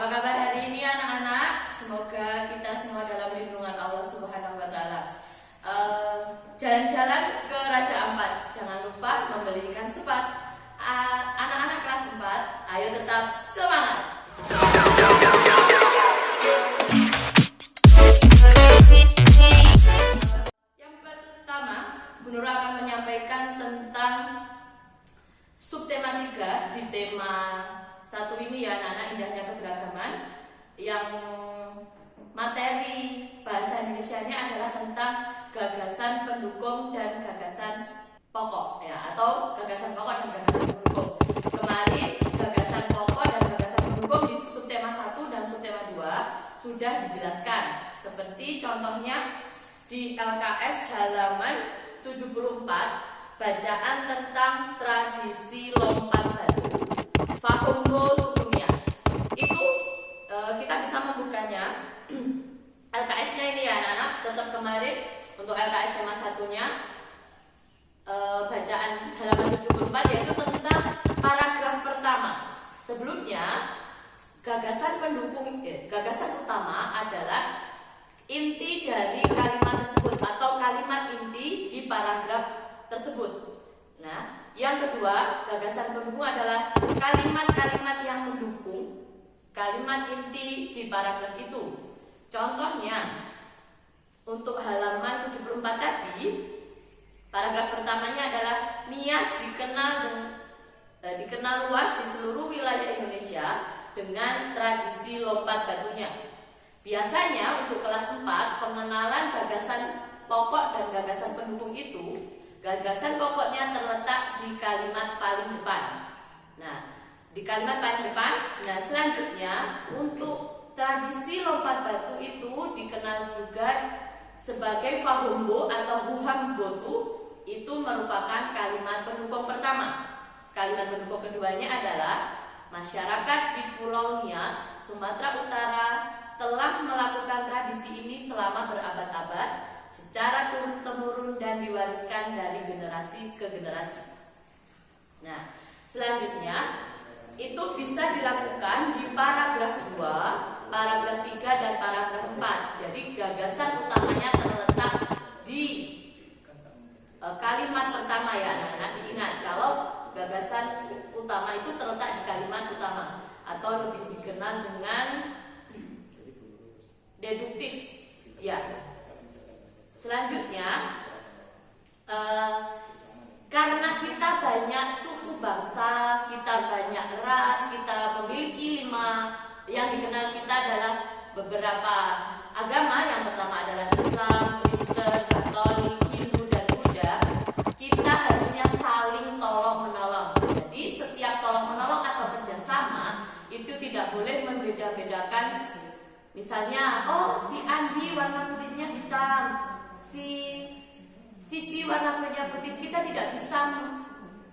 Apa kabar hari ini anak-anak? Semoga kita semua dalam lindungan Allah Subhanahu wa Ta'ala. Jalan-jalan ke Raja Ampat, jangan lupa membelikan sepat. Anak-anak kelas 4, ayo tetap semangat. Yang pertama, Bu Nur akan menyampaikan tentang subtema 3 di tema 1 ini ya anak-anak, indahnya keberagaman, yang materi bahasa Indonesianya adalah tentang gagasan pendukung dan gagasan pokok ya, atau gagasan pokok dan gagasan pendukung. Kemarin gagasan pokok dan gagasan pendukung di subtema 1 dan subtema 2 sudah dijelaskan, seperti contohnya di LKS halaman 74, bacaan tentang tradisi lompat batu. Fahumbo Sukumias. Itu kita bisa membukanya. LKS-nya ini ya anak-anak, tetap kemarin untuk LKS tema 1-nya bacaan halaman 74, yaitu tentang paragraf pertama. Sebelumnya gagasan pendukung, gagasan utama adalah inti dari kalimat tersebut atau kalimat inti di paragraf tersebut. Nah, yang kedua, gagasan pendukung adalah kalimat-kalimat yang mendukung kalimat inti di paragraf itu. Contohnya, untuk halaman 74 tadi, paragraf pertamanya adalah Nias dikenal luas di seluruh wilayah Indonesia dengan tradisi lompat batunya. Biasanya untuk kelas 4, pengenalan gagasan pokok dan gagasan pendukung itu, gagasan pokoknya terletak di kalimat paling depan. Nah, di kalimat paling depan. Nah, selanjutnya untuk tradisi lompat batu itu dikenal juga sebagai Fahumbo atau Huhambotu. Itu merupakan kalimat pendukung pertama. Kalimat pendukung keduanya adalah masyarakat di Pulau Nias, Sumatera Utara telah melakukan tradisi ini selama berabad-abad secara turun-temurun dan diwariskan dari generasi ke generasi. Nah, selanjutnya itu bisa dilakukan di paragraf 2, paragraf 3, dan paragraf 4. Jadi gagasan utamanya terletak di kalimat pertama ya anak-anak. Diingat kalau gagasan utama itu terletak di kalimat utama atau lebih dikenal dengan deduktif ya. Selanjutnya, karena kita banyak suku bangsa, kita banyak ras, kita memiliki 5, yang dikenal kita adalah beberapa agama. Yang pertama adalah Islam, Kristen, Katolik, Hindu, dan Buddha. Kita harusnya saling tolong-menolong. Jadi setiap tolong-menolong atau kerjasama itu tidak boleh membeda-bedakan. Misalnya, oh si Andi warna kulitnya hitam, si Cici warna kulitnya putih. Kita tidak bisa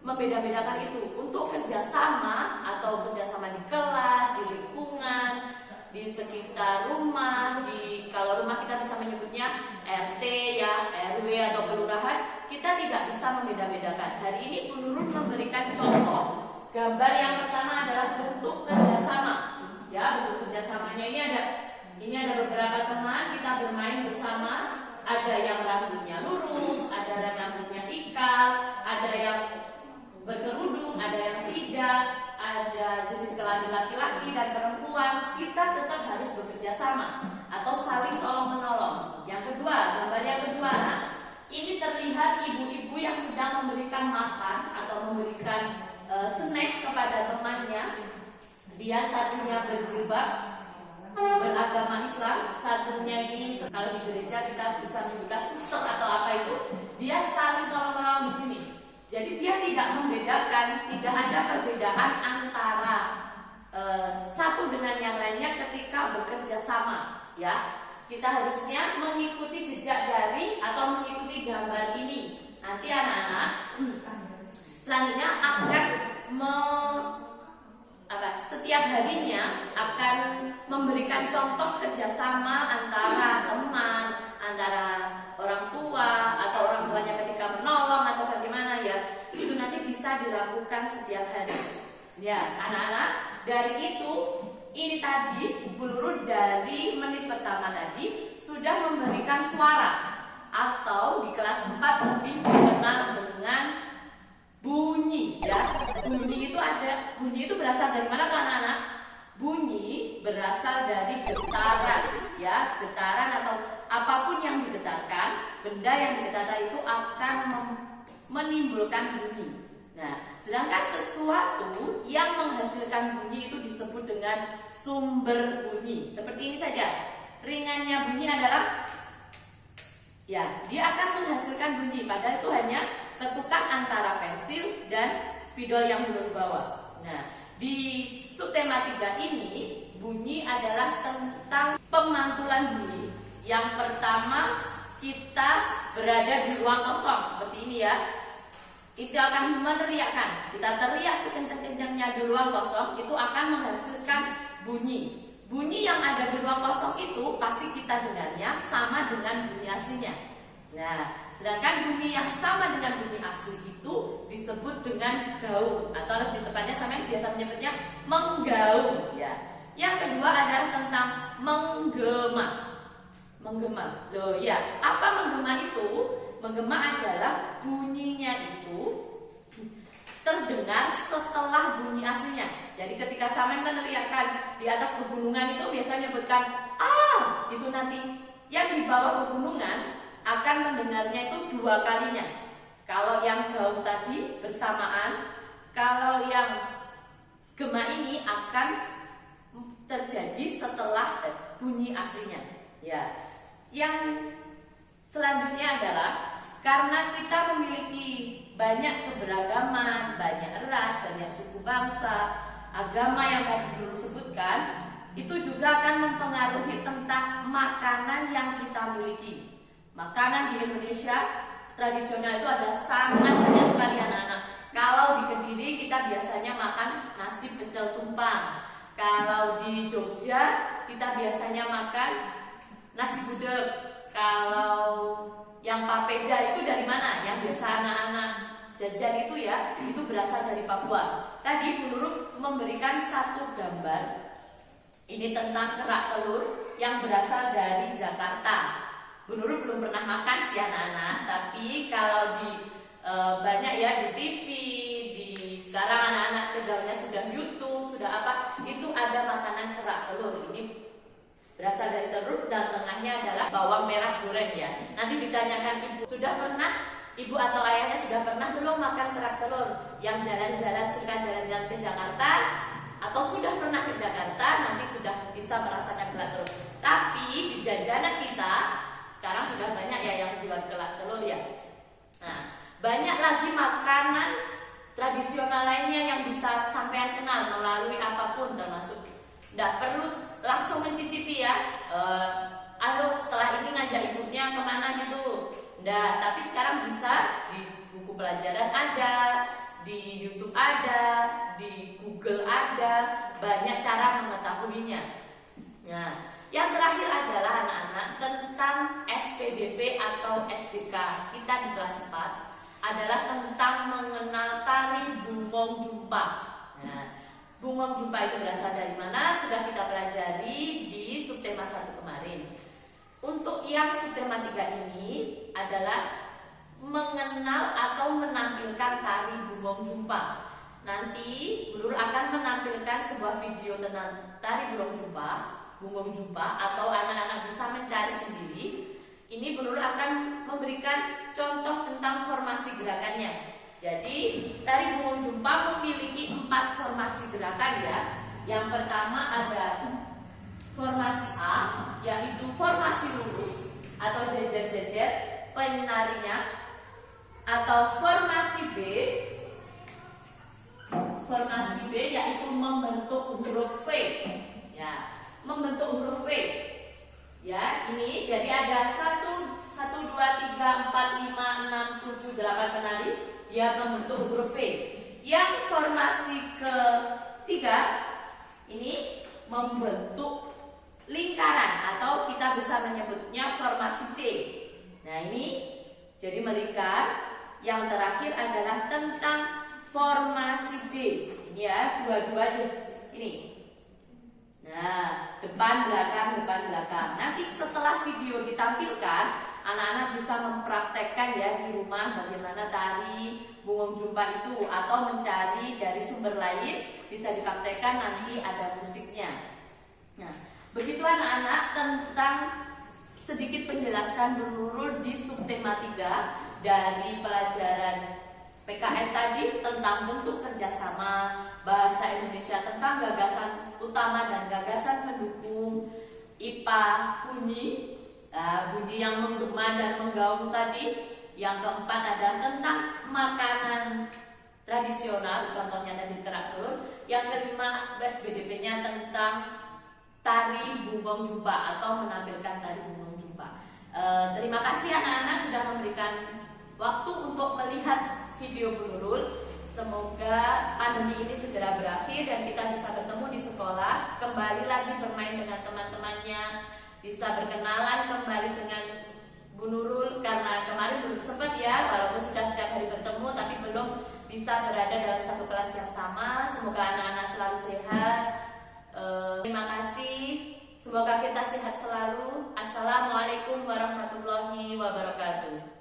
membeda-bedakan itu. Untuk kerjasama atau kerjasama di kelas, di lingkungan, di sekitar rumah, kalau rumah kita bisa menyebutnya RT ya, RW atau kelurahan, kita tidak bisa membeda-bedakan. Hari ini Bu Nurul memberikan contoh. Gambar yang pertama adalah bentuk kerjasama. Ya, bentuk kerjasamanya ini ada beberapa teman, kita bermain bersama. Ada yang rambutnya lurus, ada yang rambutnya ikal, ada yang berkerudung, ada yang tidak, ada jenis kelamin laki-laki dan perempuan. Kita tetap harus bekerja sama atau saling tolong-menolong. Yang kedua, gambar yang kedua, ini terlihat ibu-ibu yang sedang memberikan makan atau memberikan snack kepada temannya. Dia satunya berjilbab, beragama Islam, satunya ini kalau di gereja kita bisa menyebutkan suster atau apa itu. Dia saling tolong-menolong di sini. Jadi dia tidak membedakan, tidak ada perbedaan antara satu dengan yang lainnya ketika bekerja sama. Ya, kita harusnya mengikuti jejak dari atau mengikuti gambar ini. Nanti anak-anak selanjutnya akan setiap harinya akan memberikan contoh kerjasama antara teman, antara orang tua atau orang tuanya ketika menolong atau bagaimana ya. Itu nanti bisa dilakukan setiap hari. Ya, anak-anak, dari itu Ini tadi Bu Nurul dari menit pertama tadi sudah memberikan suara, atau di kelas 4 lebih dikenal dengan bunyi ya. Bunyi itu berasal dari mana tuh anak-anak? Bunyi berasal dari getaran ya, getaran atau apapun yang digetarkan, benda yang digetarkan itu akan menimbulkan bunyi. Nah, sedangkan sesuatu yang menghasilkan bunyi itu disebut dengan sumber bunyi. Seperti ini saja. Ringannya bunyi adalah ya, dia akan menghasilkan bunyi. Padahal itu hanya ketukan antara pensil dan spidol yang belum bawa. Nah, di subtema 3 ini bunyi adalah tentang pemantulan bunyi. Yang pertama, kita berada di ruang kosong seperti ini ya. Itu akan meneriakkan. Kita teriak sekencang-kencangnya di ruang kosong, itu akan menghasilkan bunyi. Bunyi yang ada di ruang kosong itu pasti kita dengarnya sama dengan bunyi aslinya. Nah, sedangkan bunyi yang sama dengan bunyi asli itu disebut dengan gaung, atau lebih tepatnya sampai biasa menyebutnya menggaung ya. Yang kedua adalah tentang menggema. Menggema. Loh ya, apa menggema itu? Menggema adalah bunyinya itu terdengar setelah bunyi aslinya. Jadi ketika Samen meneriakkan di atas pegunungan itu biasanya menyebutkan ah, gitu nanti. Yang di bawah pegunungan akan mendengarnya itu 2 kalinya. Kalau yang gaung tadi bersamaan, kalau yang gema ini akan terjadi setelah bunyi aslinya. Ya. Yang selanjutnya adalah karena kita memiliki banyak keberagaman, banyak ras, banyak suku bangsa, agama yang tadi dulu sebutkan, itu juga akan mempengaruhi tentang makanan yang kita miliki. Makanan di Indonesia tradisional itu ada sangat banyak sekali anak-anak. Kalau di Kediri kita biasanya makan nasi pecel tumpang. Kalau di Jogja kita biasanya makan nasi gudeg. Kalau yang papeda itu dari mana? Yang biasa anak-anak jajan itu ya, itu berasal dari Papua. Tadi Bu Nurul memberikan satu gambar. Ini tentang kerak telur yang berasal dari Jakarta. Bu Nurul belum pernah makan sih anak-anak, tapi kalau di banyak ya di TV, di sekarang anak-anak tegalnya sudah YouTube, sudah apa, itu ada makanan kerak telur. Ini berasal dari telur dan tengahnya adalah bawang merah goreng ya. Nanti ditanyakan ibu, sudah pernah ibu atau ayahnya sudah pernah belum makan kerak telur? Yang jalan-jalan suka jalan-jalan ke Jakarta atau sudah pernah ke Jakarta nanti sudah bisa merasakan kerak telur. Tapi di jajanan kita sekarang sudah banyak ya yang jual kerak telur ya. Nah, banyak lagi makanan tradisional lainnya yang bisa sampean kenal melalui apapun, termasuk tidak perlu langsung mencicipi ya. Aduh, setelah ini ngajak ibunya kemana gitu. Nggak, tapi sekarang bisa di buku pelajaran ada, di YouTube ada, di Google ada, banyak cara mengetahuinya. Nah, yang terakhir adalah anak-anak tentang SPDP atau SDK kita di kelas 4 adalah tentang mengenal tari Bungong Jumpa. Nah, Bungong Jumpa itu berasal dari mana? Sudah kita pelajari di subtema 1 kemarin. Untuk yang subtema 3 ini adalah mengenal atau menampilkan tari Bungong Jumpa. Nanti Bu Nurul akan menampilkan sebuah video tentang tari Bungong Jumpa, atau anak-anak bisa mencari sendiri. Ini Bu Nurul akan memberikan contoh tentang formasi gerakannya. Jadi tari Bungong Jumpa memiliki 4 formasi gerakan ya. Yang pertama ada formasi A, yaitu formasi lurus atau jejer-jejer penarinya. Atau formasi B yaitu membentuk huruf V ya, membentuk huruf V ya. Ini jadi ada 1, 2, 3, 4, 5, 6, 7, 8 penari, dia membentuk huruf V. Yang formasi ketiga ini membentuk lingkaran, atau kita bisa menyebutnya formasi C. Nah, ini jadi melingkar. Yang terakhir adalah tentang formasi D. Ini ya, dua-dua aja ini. depan belakang depan belakang. Nanti setelah video ditampilkan, anak-anak bisa mempraktekkan ya di rumah bagaimana tari Bungong Jumpa itu, atau mencari dari sumber lain bisa dipraktekkan, nanti ada musiknya. Nah, begitu anak-anak tentang sedikit penjelasan Nurul di subtema 3 dari pelajaran PKN tadi tentang bentuk kerjasama, bahasa Indonesia tentang gagasan utama dan gagasan pendukung, IPA bunyi, bunyi yang menggema dan menggaung tadi. Yang keempat adalah tentang makanan tradisional, contohnya tadi kerak telur. Yang kelima BSBDP-nya tentang tari Bungong Jumpa atau menampilkan tari Bungong Jumpa. Terima kasih anak-anak sudah memberikan waktu untuk melihat video Bu Nurul. Semoga pandemi ini segera berakhir dan kita bisa bertemu di sekolah, kembali lagi bermain dengan teman-temannya, bisa berkenalan kembali dengan Bu Nurul, karena kemarin belum sempat ya, walaupun sudah setiap hari bertemu tapi belum bisa berada dalam satu kelas yang sama. Semoga anak-anak selalu sehat. Terima kasih. Semoga kita sehat selalu. Assalamualaikum warahmatullahi wabarakatuh.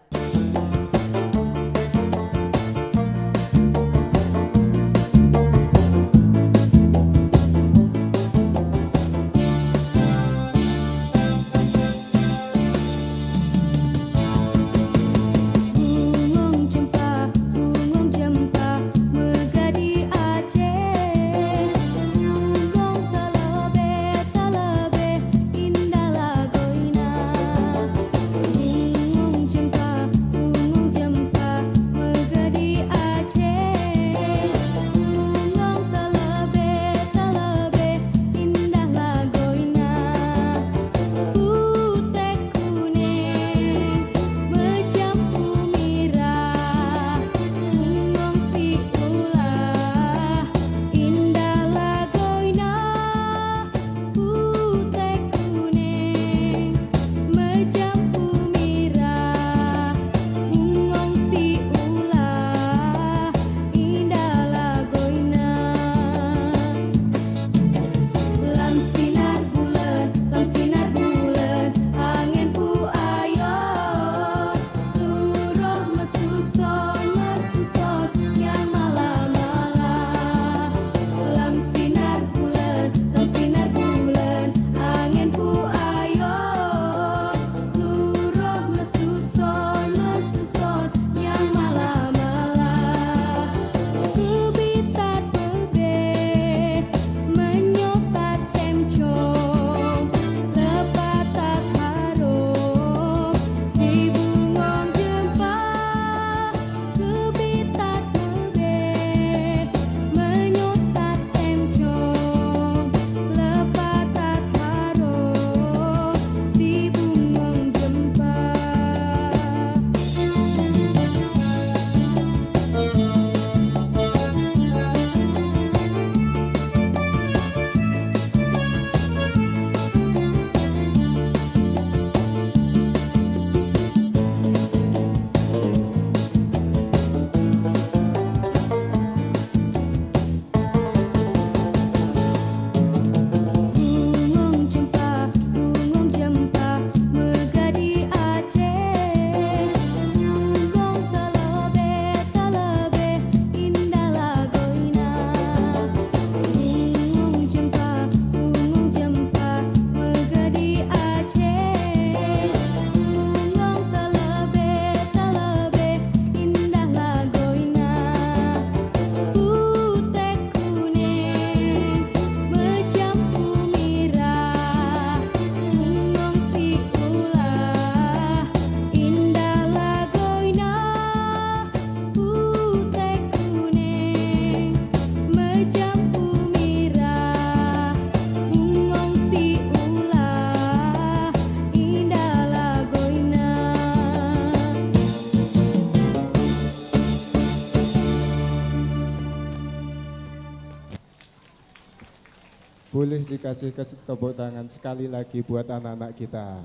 Boleh dikasih tepuk tangan sekali lagi buat anak-anak kita.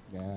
Ya.